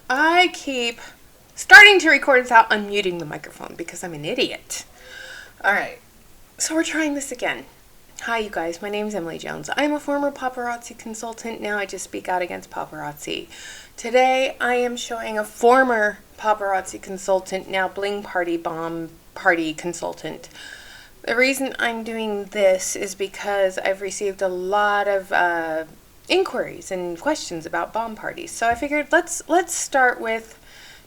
I keep starting to record without unmuting the microphone because I'm an idiot. All right, so we're trying this again. Hi, you guys. My name's Emily Jones. I'm a former paparazzi consultant. Now I just speak out against paparazzi. Today, I am showing a former paparazzi consultant, now bling party bomb party consultant. The reason I'm doing this is because I've received a lot of inquiries and questions about bomb parties. So I figured let's start with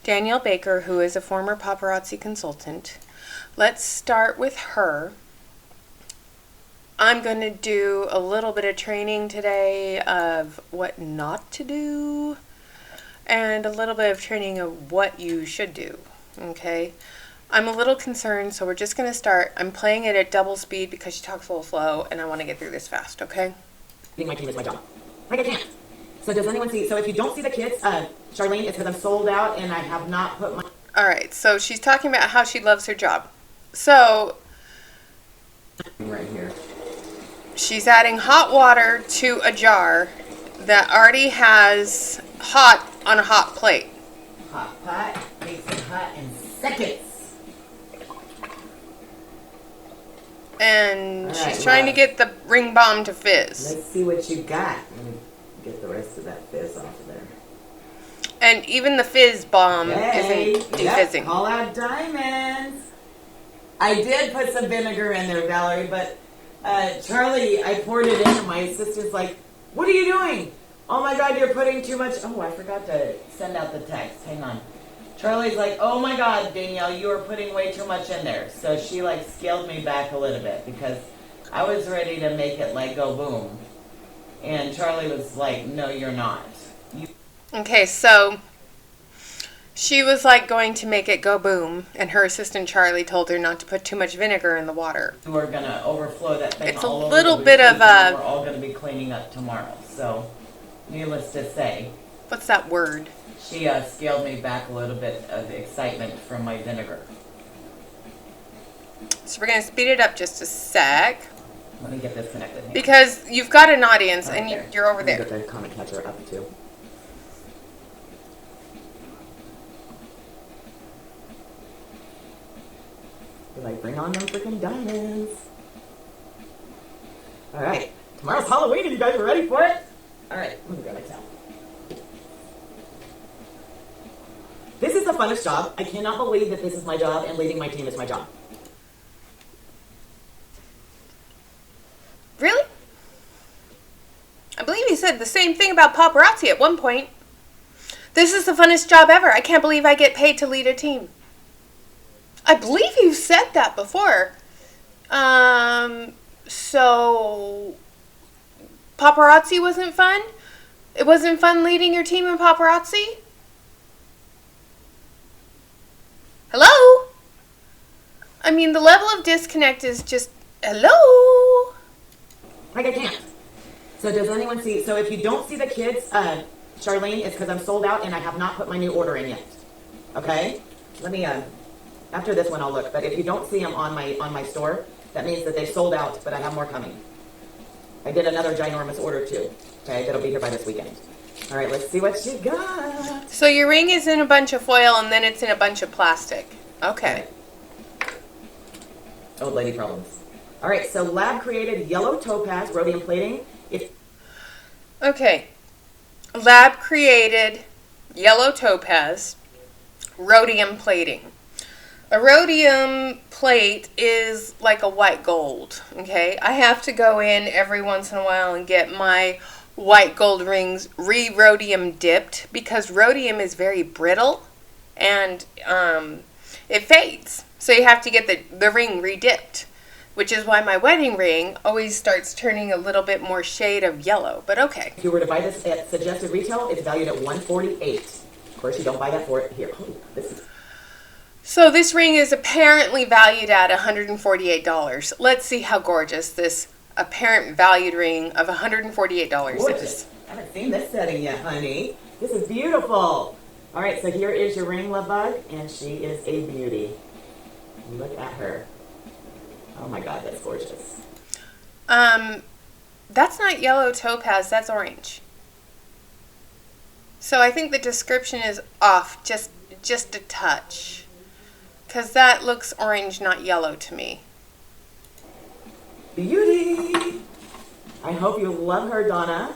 Danielle Baker, who is a former paparazzi consultant. Let's start with her. I'm going to do a little bit of training today of what not to do and a little bit of training of what you should do, okay? I'm a little concerned, so we're just going to start. I'm playing it at double speed because she talks a little slow, and I want to get through this fast, okay? Being my team is my job. Like I can't. So does anyone see? So if you don't see the kids, Charlene, it's because I'm sold out and I have not put my... All right, so she's talking about how she loves her job. So... right here. She's adding hot water to a jar that already has hot on a hot plate. Hot pot makes it hot in seconds. And right, she's trying to get the ring bomb to fizz. Let's see what you got. Let me get the rest of that fizz off of there. And even the fizz bomb isn't defizzing. Yep, call out diamonds. I did put some vinegar in there, Valerie, but Charlie, I poured it in and my sister's like, what are you doing? Oh my God, you're putting too much. Oh, I forgot to send out the text. Hang on. Charlie's like, oh my God, Danielle, you are putting way too much in there. So she like scaled me back a little bit because I was ready to make it like go boom. And Charlie was like, no, you're not. Okay, so she was like going to make it go boom, and her assistant Charlie told her not to put too much vinegar in the water. We're going to overflow that thing It's all a over little the bit of we're all going to be cleaning up tomorrow. So, needless to say, what's that word? she scaled me back a little bit of excitement from my vinegar. So we're going to speed it up just a sec. Let me get this connected here. Because you've got an audience, Right and there. you're over Let me there. get the comment catcher up too. You're like, bring on them freaking diamonds. All right, tomorrow's Halloween. Are you guys ready for it? All right, let me grab my towel. This is the funnest job. I cannot believe that this is my job and leading my team is my job. Really? I believe you said the same thing about paparazzi at one point. This is the funnest job ever. I can't believe I get paid to lead a team. I believe you said that before. So paparazzi wasn't fun? It wasn't fun leading your team in paparazzi? Hello? I mean, the level of disconnect is just, hello? Like I can't. So does anyone see? So if you don't see the kids, Charlene, it's because I'm sold out and I have not put my new order in yet. Okay? Let me, after this one I'll look. But if you don't see them on my store, that means that they sold out, but I have more coming. I did another ginormous order too. Okay, that'll be here by this weekend. All right, let's see what you got. So your ring is in a bunch of foil and then it's in a bunch of plastic. Okay. Old lady problems. All right, so lab created yellow topaz rhodium plating. Okay. Lab created yellow topaz rhodium plating. A rhodium plate is like a white gold, okay? I have to go in every once in a while and get my white gold rings re-rhodium dipped because rhodium is very brittle and it fades. So you have to get the ring re-dipped, which is why my wedding ring always starts turning a little bit more shade of yellow, but okay. If you were to buy this at suggested retail, it's valued at $148. Of course, you don't buy that for it here. Oh, this is... So this ring is apparently valued at $148. Let's see how gorgeous this apparent valued ring of $148 gorgeous. is. I haven't seen this setting yet, honey. This is beautiful. All right, so here is your ring, love bug, and she is a beauty. Look at her. Oh my God, that's gorgeous. That's not yellow topaz, that's orange. So I think the description is off just a touch. Because that looks orange, not yellow to me. Beauty! I hope you love her, Donna.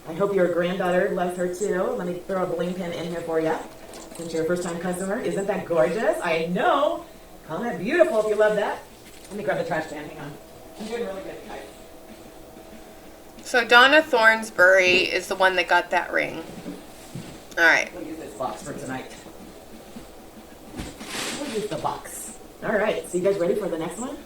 I hope your granddaughter loves her too. Let me throw a bling pin in here for you. Since you're a first-time customer, isn't that gorgeous? I know. Comment beautiful if you love that. Let me grab the trash can. Hang on. I'm doing really good, guys. So Donna Thornsbury is the one that got that ring. All right. We'll use this box for tonight. We'll use the box. All right. So you guys ready for the next one?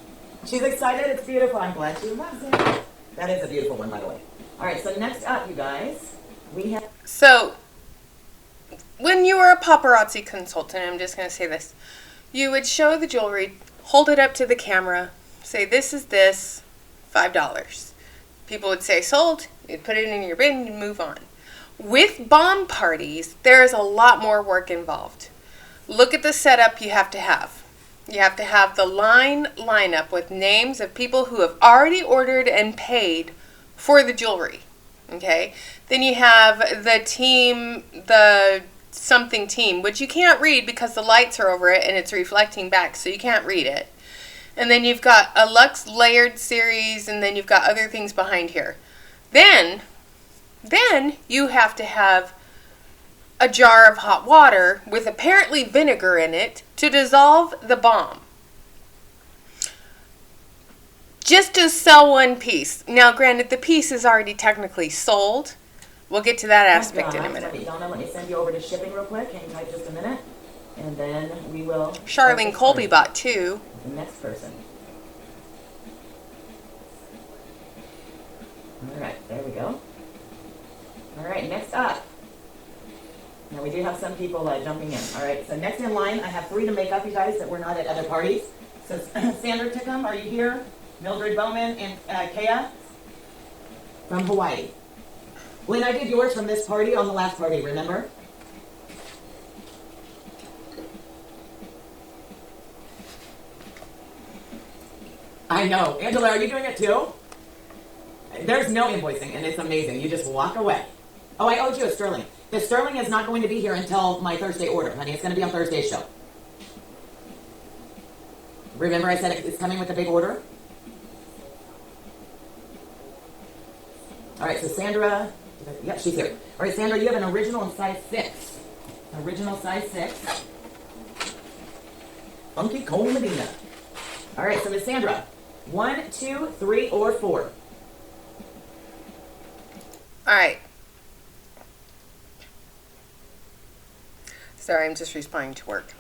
She's excited. It's beautiful. I'm glad she loves it. That is a beautiful one, by the way. All right. So next up, you guys, we have... So when you were a paparazzi consultant, I'm just going to say this, you would show the jewelry, hold it up to the camera, say, this is this, $5. People would say, sold. You'd put it in your bin and move on. With bomb parties, there is a lot more work involved. Look at the setup you have to have. You have to have the lineup with names of people who have already ordered and paid for the jewelry. Okay? Then you have the team, the something team, which you can't read because the lights are over it and it's reflecting back, so you can't read it. And then you've got a Lux layered series, and then you've got other things behind here. Then you have to have a jar of hot water with apparently vinegar in it to dissolve the bomb. Just to sell one piece. Now, granted, the piece is already technically sold. We'll get to that aspect in a minute. Donna, let me send you over to shipping real quick. Hang tight just a minute. And then we will... Charlene Colby bought two. The next person. All right, there we go. All right, next up. Now we do have some people jumping in. All right, so next in line, I have 3 to make up, you guys, that were not at other parties. So Sandra Tickham, are you here? Mildred Bowman and Kea from Hawaii. Lynn, I did yours from this party on the last party, remember? I know. Angela, are you doing it too? There's no invoicing, and it's amazing. You just walk away. Oh, I owed you a sterling. The sterling is not going to be here until my Thursday order, honey. It's going to be on Thursday's show. Remember I said it's coming with a big order? All right, so Sandra, yep, she's here. All right, Sandra, you have an original in size 6. Original size 6. Funky Cole Medina. All right, so Miss Sandra, 1, 2, 3, or 4. All right. Sorry, I'm just responding to work.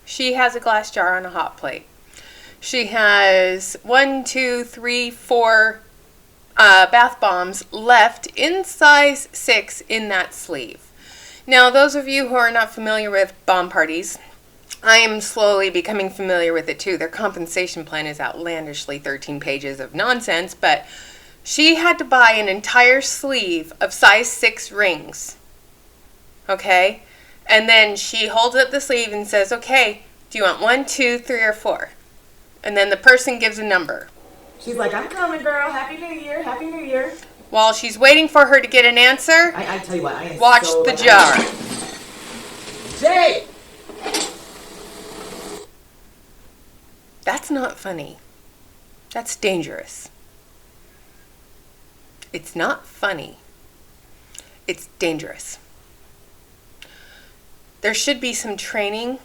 She has a glass jar on a hot plate. She has 1, 2, 3, 4 bath bombs left in size 6 in that sleeve. Now, those of you who are not familiar with bomb parties, I am slowly becoming familiar with it too. Their compensation plan is outlandishly 13 pages of nonsense, but she had to buy an entire sleeve of size 6 rings. Okay? And then she holds up the sleeve and says, okay, do you want 1, 2, 3, or 4? And then the person gives a number. She's like, I'm coming, girl. Happy New Year. Happy New Year. While she's waiting for her to get an answer, I tell you what, I am watch so the jar. Jay! That's not funny. That's dangerous. It's not funny. It's dangerous. There should be some training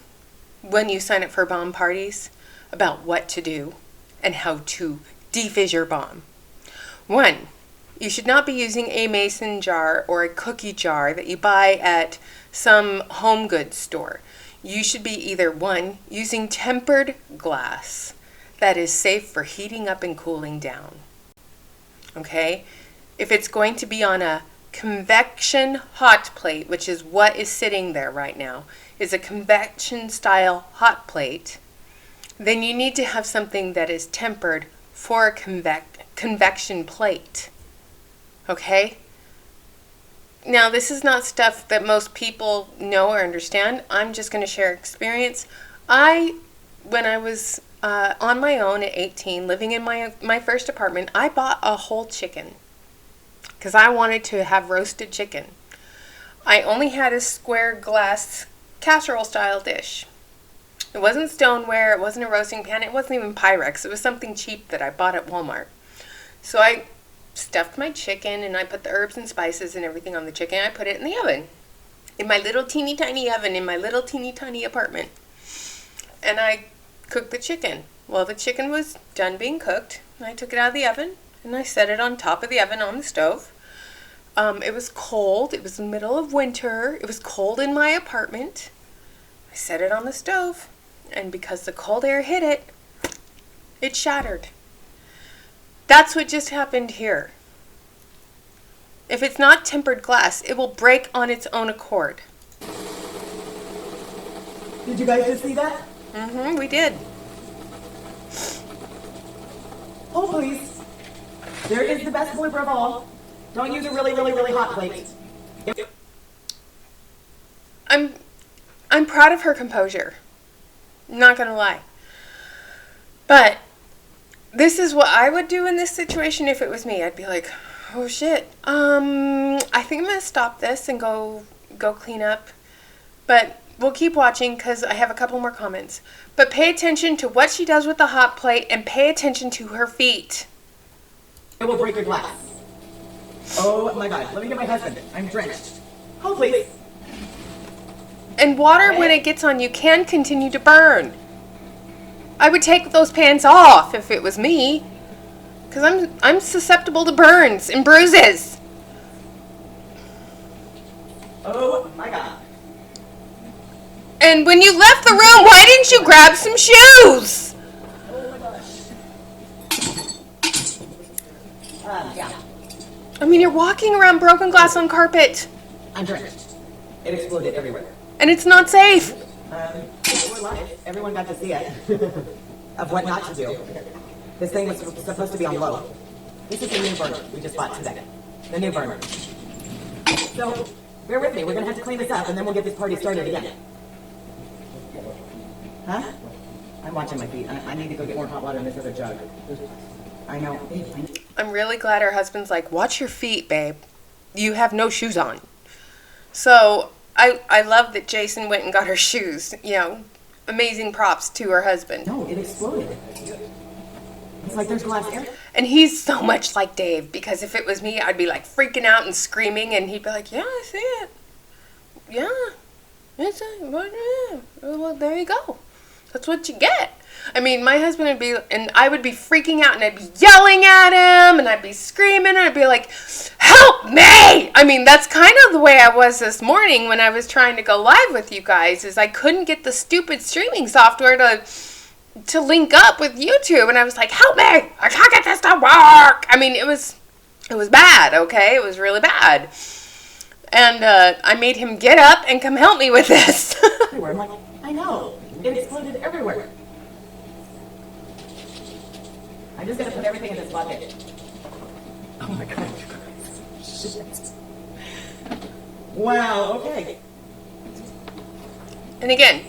when you sign up for bomb parties about what to do and how to defizz your bomb. 1, you should not be using a mason jar or a cookie jar that you buy at some home goods store. You should be either 1, using tempered glass that is safe for heating up and cooling down. Okay? If it's going to be on a convection hot plate, which is what is sitting there right now, is a convection style hot plate, then you need to have something that is tempered for a convection plate. Okay? Now, this is not stuff that most people know or understand. I'm just going to share experience. When I was on my own at 18, living in my first apartment, I bought a whole chicken. because I wanted to have roasted chicken. I only had a square glass casserole style dish. It wasn't stoneware, it wasn't a roasting pan, it wasn't even Pyrex. It was something cheap that I bought at Walmart. So I stuffed my chicken and I put the herbs and spices and everything on the chicken. I put it in the oven. In my little teeny tiny oven in my little teeny tiny apartment. And I cooked the chicken. Well, the chicken was done being cooked. I took it out of the oven and I set it on top of the oven on the stove. It was cold. It was the middle of winter. It was cold in my apartment. I set it on the stove. And because the cold air hit it, it shattered. That's what just happened here. If it's not tempered glass, it will break on its own accord. Did you guys just see that? Mm-hmm, we did. Oh, please. There is the best blooper of all. Don't use a really, really, really hot plate. I'm proud of her composure. Not gonna lie. But this is what I would do in this situation if it was me. I'd be like, oh shit. I think I'm gonna stop this and go clean up. But we'll keep watching because I have a couple more comments. But pay attention to what she does with the hot plate and pay attention to her feet. It will break your glass. Oh my God. Let me get my husband. I'm drenched. Oh, please. And water, when it gets on you, can continue to burn. I would take those pants off if it was me. Because I'm susceptible to burns and bruises. Oh my God. And when you left the room, why didn't you grab some shoes? Oh my gosh. Yeah. I mean, you're walking around broken glass on carpet. I'm drenched. It exploded everywhere. And it's not safe. We're live. Everyone got to see it. Of what not to do. This thing was supposed to be on low. This is the new burner we just bought today. The new burner. So, bear with me. We're going to have to clean this up and then we'll get this party started again. Huh? I'm watching my feet. I need to go get more hot water in this other jug. I know. I'm really glad her husband's like, watch your feet, babe. You have no shoes on. So, I love that Jason went and got her shoes. You know, amazing props to her husband. No, it exploded. It's like there's glass air. And he's so much like Dave, because if it was me, I'd be like freaking out and screaming, and he'd be like, yeah, I see it. Yeah. It's well, there you go. That's what you get. I mean, my husband would be, and I would be freaking out, and I'd be yelling at him, and I'd be screaming, and I'd be like, help me! I mean, that's kind of the way I was this morning when I was trying to go live with you guys, is I couldn't get the stupid streaming software to link up with YouTube, and I was like, help me! I can't get this to work! I mean, it was bad, okay? It was really bad. And I made him get up and come help me with this. Everywhere. I'm like, I know. It exploded everywhere. I'm just going to put everything in this bucket. Oh my God. Shit. Wow, okay. And again,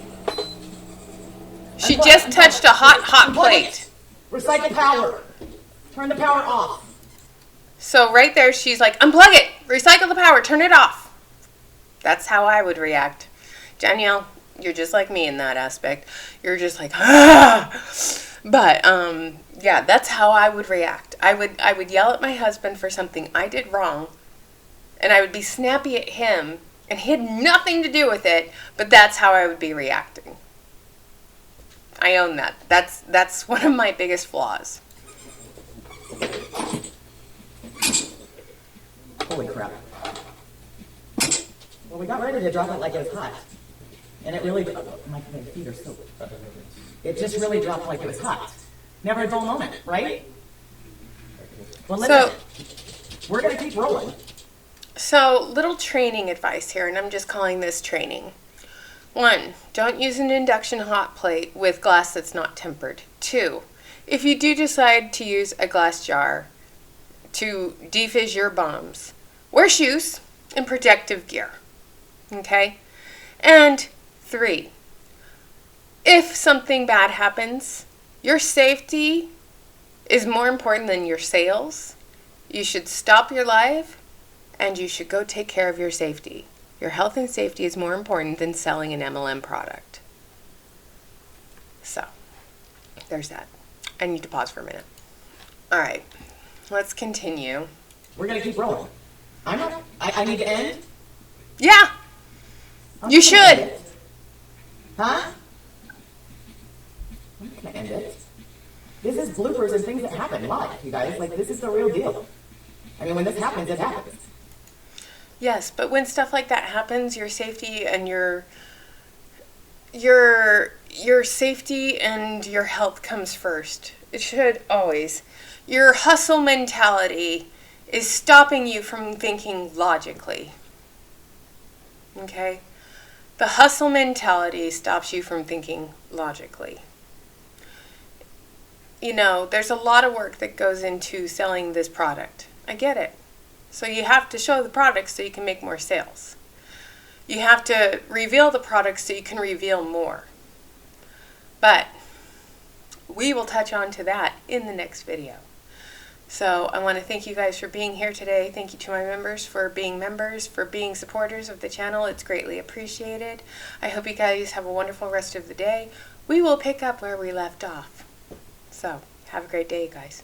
she just touched a hot plate. Recycle power. Turn the power off. So right there, she's like, unplug it, recycle the power, turn it off. That's how I would react. Danielle, you're just like me in that aspect. You're just like, ah! But, yeah, that's how I would react. I would yell at my husband for something I did wrong, and I would be snappy at him, and he had nothing to do with it, but that's how I would be reacting. I own that. That's one of my biggest flaws. Holy crap. Well, we got ready to drop it like it was hot. And it really, my feet are so, it just really dropped like it was hot. Never a dull moment, right? Well, we're going to keep rolling. So, little training advice here, and I'm just calling this training. 1, don't use an induction hot plate with glass that's not tempered. 2, if you do decide to use a glass jar to defizz your bombs, wear shoes and protective gear. Okay? And 3, if something bad happens, your safety is more important than your sales. You should stop your live and you should go take care of your safety. Your health and safety is more important than selling an MLM product. So, there's that. I need to pause for a minute. All right, let's continue. We're going to keep rolling. I need to end? Yeah, you should. Huh? I'm not going to end it. This is bloopers and things that happen live, you guys. Like, this is the real deal. I mean, when this happens, it happens. Yes, but when stuff like that happens, your safety and your safety and your health comes first. It should always. Your hustle mentality is stopping you from thinking logically. Okay? The hustle mentality stops you from thinking logically. You know, there's a lot of work that goes into selling this product. I get it. So you have to show the product so you can make more sales. You have to reveal the product so you can reveal more. But we will touch on to that in the next video. So I want to thank you guys for being here today. Thank you to my members, for being supporters of the channel. It's greatly appreciated. I hope you guys have a wonderful rest of the day. We will pick up where we left off. So have a great day, guys.